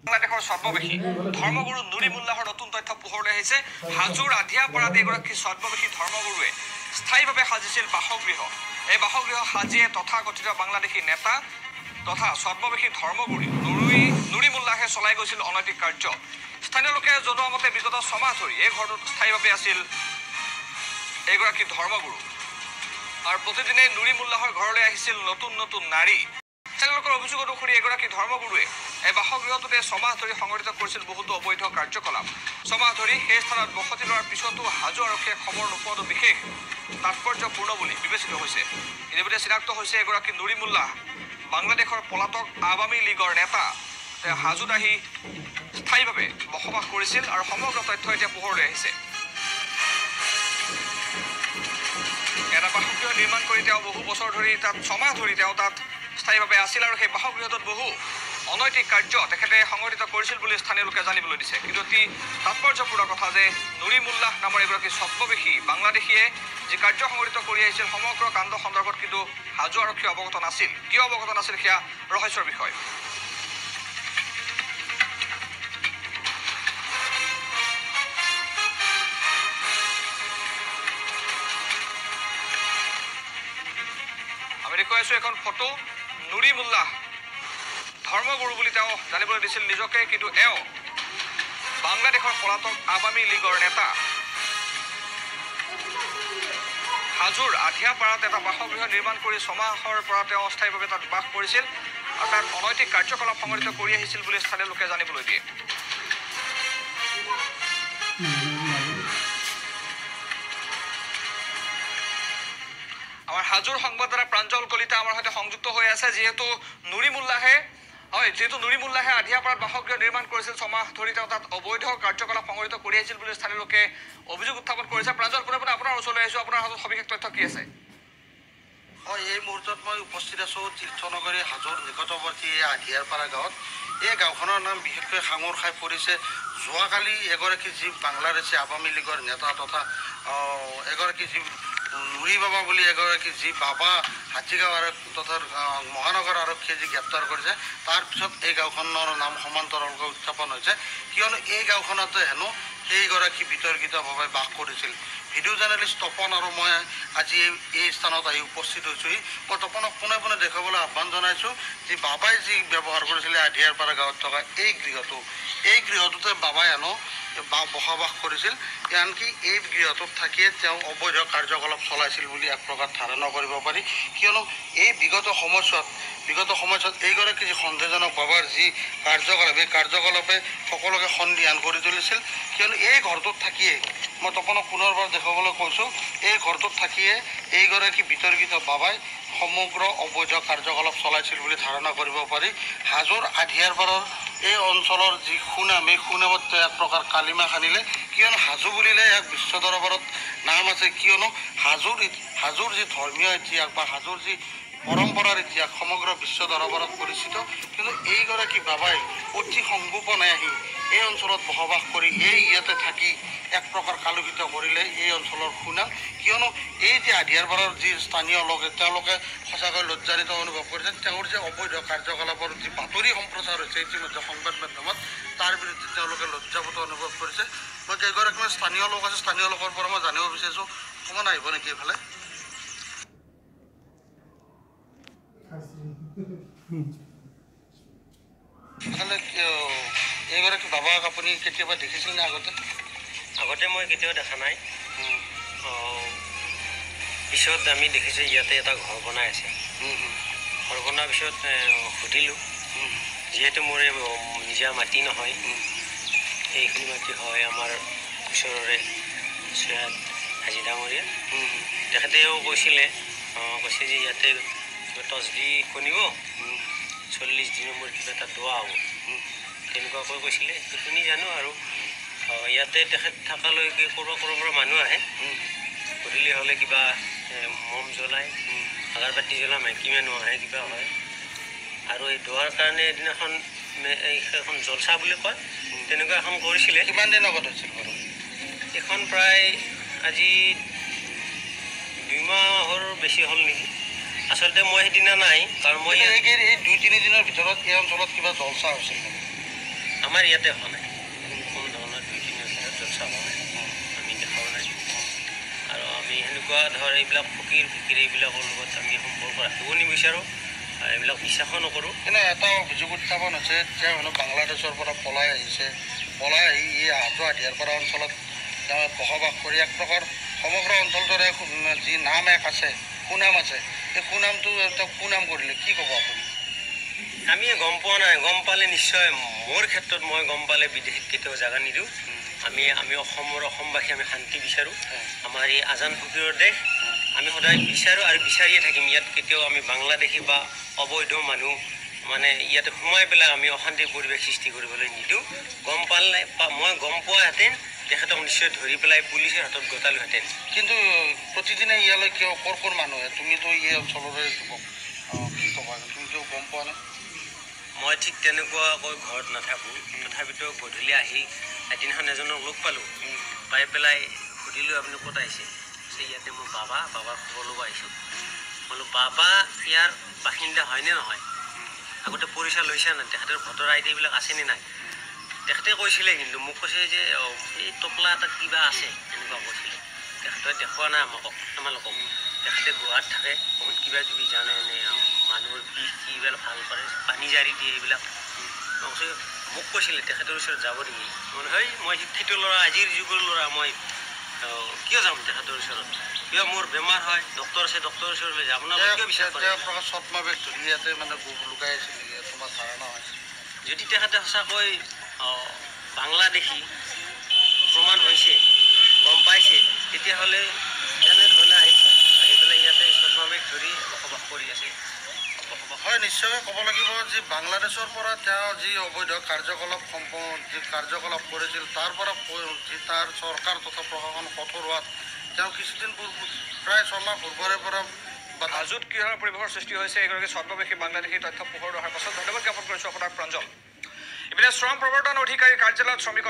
বাংলাদেশৰ সৰ্ববেশী ধৰ্মগুৰু নুৰি মুল্লাহৰ নতুন তথ্য পোহৰলৈ আহিছে। হাজোৰ আধিয়াপাৰাত এগৰাকী সৰ্ববেশী ধৰ্মগুৰুৱে স্থায়ীভাৱে সাজিছিল বাসগৃহ। এই বাসগৃহ সাজিয়ে তথাকথিত বাংলাদেশী নেতা তথা সৰ্ববেশী ধৰ্মগুৰু নুৰি মুল্লাহে চলাই গৈছিল অনৈতিক কাৰ্য। স্থানীয় লোকে জনোৱা মতে বিগত 6 মাহ ধৰি এই ঘৰটোত স্থায়ীভাৱে আছিল এগৰাকী ধৰ্মগুৰু আৰু প্ৰতিদিনে নুৰি মুল্লাহৰ ঘৰলৈ আহিছিল নতুন নতুন নাৰী। তেওঁলোকৰ অভিযোগ অনুসৰি এগৰাকী ধৰ্মগুৰুৱে এই বাসগৃহটোতে 6 মাহ ধৰি সংঘটিত কৰিছিল বহুতো অবৈধ কাৰ্যকলাপ। 6 মাহ ধৰি সেই স্থানত বসতি লোৱাৰ পিছতো হাজো আৰক্ষীয়ে খবৰ নোপোৱাটো বিশেষ তাৎপৰ্যপূৰ্ণ বুলি বিবেচিত হৈছে। ইতিমধ্যে চিনাক্ত হৈছে এগৰাকী নুৰি মুল্লাহ বাংলাদেশৰ পলাতক আৱামী লীগৰ নেতা। তেওঁ হাজোত আহি স্থায়ীভাৱে বসবাস কৰিছিল আৰু সমগ্ৰ তথ্য এতিয়া পোহৰলৈ আহিছে। এটা বাসগৃহ নিৰ্মাণ কৰি তেওঁ বহু বছৰ ধৰি তাত 6 মাহ ধৰি তেওঁ তাত স্থায়ীভাৱে আছিল আৰু সেই বাসগৃহটোত বহু অনৈতিক কাৰ্য তেখেতে সংঘটিত কৰিছিল বুলি স্থানীয় লোকে জানিবলৈ দিছে। কিন্তু অতি তাৎপৰ্যপূৰ্ণ কথা যে নুৰি মুল্লাহ নামৰ এগৰাকী সৰ্ববেশী বাংলাদেশীয়ে যি কাৰ্য সংঘটিত কৰি আহিছিল সমগ্ৰ কাণ্ড সন্দৰ্ভত কিন্তু হাজো আৰক্ষী অৱগত নাছিল। কিয় অৱগত নাছিল সেয়া ৰহস্যৰ বিষয়। আমি দেখুৱাইছোঁ এখন ফটো। নুৰি মুল্লাহ ধৰ্মগুৰু বুলি তেওঁ জানিবলৈ দিছিল নিজকে, কিন্তু এওঁ বাংলাদেশৰ পলাতক আৱামী লীগৰ নেতা। হাজোৰ আধিয়াপাৰাত এটা বাসগৃহ নিৰ্মাণ কৰি 6 মাহৰ পৰা তেওঁ অস্থায়ীভাৱে তাত বাস কৰিছিল আৰু তাত অনৈতিক কাৰ্যকলাপ সংঘটিত কৰি আহিছিল বুলি স্থানীয় লোকে জানিবলৈ দিয়ে। আমাৰ হাজোৰ সংবাদদাতা প্ৰাঞ্জল কলিতা আমাৰ সৈতে সংযুক্ত হৈ আছে। যিহেতু নুৰি মুল্লাহে আধিয়াপাৰাত বাসগৃহ নিৰ্মাণ কৰিছিল, 6 মাহ ধৰি তেওঁ তাত অবৈধ কাৰ্যকলাপ সংঘটিত কৰি আহিছিল বুলি স্থানীয় লোকে অভিযোগ উত্থাপন কৰিছে। প্ৰাঞ্জল, পোনে পোনে আপোনাৰ ওচৰলৈ আহিছোঁ। আপোনাৰ হাতত সবিশেষ তথ্য কি আছে? হয়, এই মুহূৰ্তত মই উপস্থিত আছোঁ তীৰ্থনগৰী হাজোৰ নিকটৱৰ্তী আধিয়াৰপাৰা গাঁৱত। এই গাঁওখনৰ নাম বিশেষকৈ সাঙুৰ খাই পৰিছে। যোৱাকালি এগৰাকী যি বাংলাদেশী আৱামী লীগৰ নেতা তথা এগৰাকী যি নুৰি বাবা বুলি এগৰাকী যি বাবা হাতীগাঁও তথা মহানগৰ আৰক্ষীয়ে যি গ্ৰেপ্তাৰ কৰিছে, তাৰপিছত এই গাঁওখনৰ নাম সমান্তৰালকৈ উত্থাপন হৈছে। কিয়নো এই গাঁওখনতে হেনো সেইগৰাকী বিতৰ্কিতভাৱে বাস কৰিছিল। ভিডিঅ' জাৰ্নেলিষ্ট তপন আৰু মই আজি এই স্থানত আহি উপস্থিত হৈছোঁহি। মই তপনক পোনে পোনে দেখুৱাবলৈ আহ্বান জনাইছোঁ যে বাবাই যি ব্যৱহাৰ কৰিছিলে আধিয়াৰপাৰা গাঁৱত থকা এই গৃহটোতে বাবাই হেনো বসবাস কৰিছিল। আনকি এই গৃহটোত থাকিয়ে তেওঁ অবৈধ কাৰ্যকলাপ চলাইছিল বুলি এক প্ৰকাৰ ধাৰণা কৰিব পাৰি। কিয়নো এই বিগত সময়ছোৱাত এইগৰাকী যি সন্দেহজনক বাবাৰ যি কাৰ্যকলাপ, এই কাৰ্যকলাপে সকলোকে সন্দিহান কৰি তুলিছিল। কিয়নো এই ঘৰটোত থাকিয়ে, মই তপনক পুনৰবাৰ দেখুৱাবলৈ কৈছোঁ, এই ঘৰটোত থাকিয়ে এইগৰাকী বিতৰ্কিত বাবাই সমগ্ৰ অবৈধ কাৰ্যকলাপ চলাইছিল বুলি ধাৰণা কৰিব পাৰি। হাজোৰ আধিয়াৰপাৰাৰ এই অঞ্চলৰ যি সুনাম, এই সুনামত এক প্ৰকাৰ কালিমা সানিলে। কিয়নো হাজো বুলিলে এক বিশ্ব দৰবাৰত নাম আছে। কিয়নো হাজোৰ যি ধৰ্মীয় ইতিহাস বা হাজোৰ যি পৰম্পৰাৰ ইতিহাস সমগ্ৰ বিশ্ব দৰবাৰত পৰিচিত। কিন্তু এইগৰাকী বাবাই অতি সংগোপনে আহি এই অঞ্চলত বসবাস কৰি ইয়াতে থাকি এক প্ৰকাৰ কালোকিত কৰিলে এই অঞ্চলৰ সুনাম। কিয়নো এই যে আধিয়াৰপাৰাৰ যি স্থানীয় লোক, তেওঁলোকে সঁচাকৈ লজ্জান্বিত অনুভৱ কৰিছে। তেওঁৰ যে অবৈধ কাৰ্যকলাপৰ যি বাতৰি সম্প্ৰচাৰ হৈছে ইতিমধ্যে সংবাদ মাধ্যমত, তাৰ বিৰুদ্ধে তেওঁলোকে লজ্জাবোধ অনুভৱ কৰিছে। মই কেইগৰাকীমান স্থানীয় লোক আছে, স্থানীয় লোকৰ পৰা মই জানিব বিচাৰিছোঁ, অকণমান আহিব নেকি এইফালে? এইগৰাকী বাবাক আপুনি কেতিয়াবা দেখিছিল নে আগতে? আগতে মই কেতিয়াও দেখা নাই। পিছত আমি দেখিছোঁ ইয়াতে এটা ঘৰ বনাই আছে। ঘৰ বনোৱাৰ পিছত সুধিলোঁ, যিহেতু মোৰ নিজা মাটি নহয়, এইখিনি মাটি হয় আমাৰ ওচৰৰে চৈয়দ হাজি ডাঙৰীয়া। তেখেতেও কৈছে যে ইয়াতে তছবি শুনিব, 40 দিনৰ মূৰত কিবা এটা দোৱা হ'ব, তেনেকুৱাকৈ কৈছিলে। সেইখিনি জানো আৰু ইয়াতে তেখেত থকালৈকে ক'ৰবাৰ মানুহ আহে, গধূলি হ'লে কিবা মম জ্বলায়, আগাৰবাতি জ্বলায়, মাইকী মানুহ আহে, কিবা হয়। আৰু এই দোৱাৰ কাৰণে এদিনাখন সেইখন জলচা বুলি কয়, তেনেকুৱা এখন কৰিছিলে। কিমান দিন আগত হৈছিল বাৰু? এইখন প্ৰায় আজি 2 মাহৰ বেছি হ'ল নেকি। আচলতে মই সেইদিনা নাই, কাৰণ মই এই 2-3 দিনৰ ভিতৰত এই অঞ্চলত কিবা জলচা হৈছিল। আমাৰ ইয়াতে হোৱা নাই কোনো ধৰণৰ 2-3 বছৰত জলচা হোৱা নাই আমি দেখাও নাই আৰু আমি সেনেকুৱা ধৰ এইবিলাক ফকীৰ ফিকিৰ এইবিলাকৰ লগত আমি সম্পৰ্ক ৰাখিব নিবিচাৰোঁ আৰু এইবিলাক বিশ্বাসো নকৰোঁ কিন্তু এটা অভিযোগ উত্থাপন হৈছে যে মানে বাংলাদেশৰ পৰা পলাই আহিছে পলাই আহি এই হাজো আধিয়াৰপাৰা অঞ্চলত তেওঁ বসবাস কৰি এক প্ৰকাৰ সমগ্ৰ অঞ্চলটোৰে যি নাম এক আছে সুনাম আছে সেই সুনামটো তেওঁক সুনাম কৰিলে কি ক'ব আপুনি আমি গম পোৱা নাই গম পালে নিশ্চয় মোৰ ক্ষেত্ৰত মই গম পালে বিদেশীত কেতিয়াও জাগা নিদিওঁ আমি অসমবাসী আমি শান্তি বিচাৰোঁ আমাৰ এই আজান ফকীৰৰ দেশ আমি সদায় বিচাৰোঁ আৰু বিচাৰিয়ে থাকিম ইয়াত কেতিয়াও আমি বাংলাদেশী বা অবৈধ মানুহ মানে ইয়াতে সোমাই পেলাই আমি অশান্তিৰ পৰিৱেশ সৃষ্টি কৰিবলৈ নিদিওঁ গম পালে মই গম পোৱাহেঁতেন তেখেতক নিশ্চয় ধৰি পেলাই পুলিচৰ হাতত গতালোহেঁতেন কিন্তু প্ৰতিদিনে ইয়ালৈ কিয় ক'ৰ মানুহে তুমিতো এই অঞ্চলৰে যুৱক কি ক'বা তুমি কিয় গম পোৱা নাই মই ঠিক তেনেকুৱাকৈ ঘৰত নাথাকোঁ তথাপিতো গধূলি আহি এদিনাখন এজনক লগ পালোঁ পাই পেলাই সুধিলোঁ আপুনি ক'ত আহিছে ইয়াতে মোৰ বাবাৰ খবৰ ল'ব আহিছোঁ বোলো বাবা ইয়াৰ বাসিন্দা হয়নে নহয় আগতে পৰিচয় লৈছে নাই তেখেতৰ ভোটাৰ আই ডিবিলাক আছেনে নাই তেখেতে কৈছিলে কিন্তু মোক কৈছে যে এই টোপলা এটা কিবা আছে এনেকুৱা কৈছিলে তেখেতে দেখুওৱা নাই আমালোকক তেখেতে গুৱাহাটীত থাকে বহুত কিবা কিবি জানে এনে মানুহৰ কিবিলাক ভাল কৰে পানী জাৰি দিয়ে এইবিলাক মোক কৈছিলে তেখেতৰ ওচৰত যাব নেকি মই শিক্ষিত ল'ৰা আজিৰ যুগৰ ল'ৰা মই কিয় যাম তেখেতৰ ওচৰত কিয় মোৰ বেমাৰ হয় ডক্টৰ আছে ডক্টৰৰ ওচৰলৈ যাম আপোনালোকে কিয় বিশ্বাস কৰে ছদ্মাৱেশ ধৰি ইয়াতে মানে লুকাই আছিল তোমাৰ ধাৰণা হয় যদি তেখেতে সঁচাকৈ বাংলাদেশী প্ৰমাণ হৈছে গম পাইছে তেতিয়াহ'লে তেনেধৰণে আহিছে আহি পেলাই ইয়াতে ছদ্মাৱেশ ধৰি বসবাস কৰি আছে হয় নিশ্চয়কৈ ক'ব লাগিব যে বাংলাদেশৰ পৰা তেওঁ যি অবৈধ কাৰ্যকলাপ কৰিছিল তাৰ পৰা যি তাৰ চৰকাৰ তথা প্ৰশাসন কঠোৰ হোৱাত তেওঁ কিছুদিন প্ৰায় 6 মাহ পূৰ্বৰে পৰা হাজোত কিহৰ পৰিৱেশৰ সৃষ্টি হৈছে এগৰাকী ছদ্মবেশী বাংলাদেশী তথ্য পোহৰ অহাৰ পাছত ধন্যবাদ জ্ঞাপন কৰিছোঁ আপোনাক প্ৰাঞ্জল ইপিনে শ্ৰম প্ৰৱৰ্তন অধিকাৰী কাৰ্যালয়ত শ্ৰমিকৰ